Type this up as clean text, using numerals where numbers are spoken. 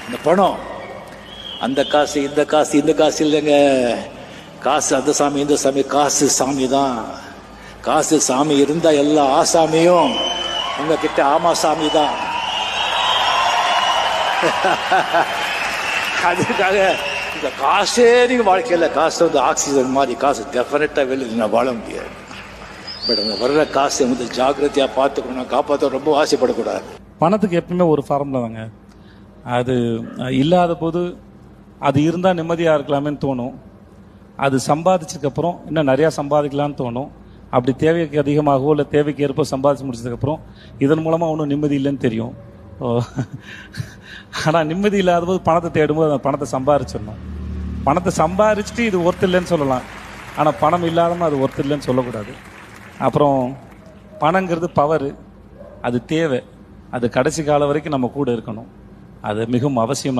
இந்த பணம், அந்த காசு இந்த காசு இந்த காசு இல்லைங்க. காசு அந்த சாமி இந்த சாமி, காசு சாமி தான். காசு சாமி இருந்தா எல்லா ஆசாமியும் உங்ககிட்ட ஆமா சாமி தான். அதுக்காக இந்த காசே நீங்க வாழ்க்கையில, காசு வந்து ஆக்சிஜன் மாதிரி, காசு டெஃபினட்டா வெளியே வாழ முடியாது. பட் அந்த வர்ற காசை வந்து ஜாக்கிரதையா பார்த்துக்கணும், காப்பாற்ற ரொம்ப ஆசைப்படக்கூடாது. பணத்துக்கு எப்பவுமே ஒரு ஃபார்முலா தாங்க. அது இல்லாத போது அது இருந்தால் நிம்மதியாக இருக்கலாமேன்னு தோணும். அது சம்பாதிச்சதுக்கப்புறம் இன்னும் நிறையா சம்பாதிக்கலான்னு தோணும். அப்படி தேவைக்கு அதிகமாகவோ இல்லை தேவைக்கு ஏற்ப சம்பாதிச்சு முடிச்சதுக்கப்புறம் இதன் மூலமாக ஒன்றும் நிம்மதி இல்லைன்னு தெரியும். ஆனால் நிம்மதி இல்லாத போது பணத்தை தேடும்போது அந்த பணத்தை சம்பாதிச்சிடணும். பணத்தை சம்பாதிச்சுட்டு இது ஒர்த்து இல்லைன்னு சொல்லலாம், ஆனால் பணம் இல்லாதமா அது ஒர்த்து இல்லைன்னு சொல்லக்கூடாது. அப்புறம் பணங்கிறது பவர், அது தேவை, அது கடைசி காலம் வரைக்கும் நம்ம கூட இருக்கணும். அது மிகவும் அவசியம்.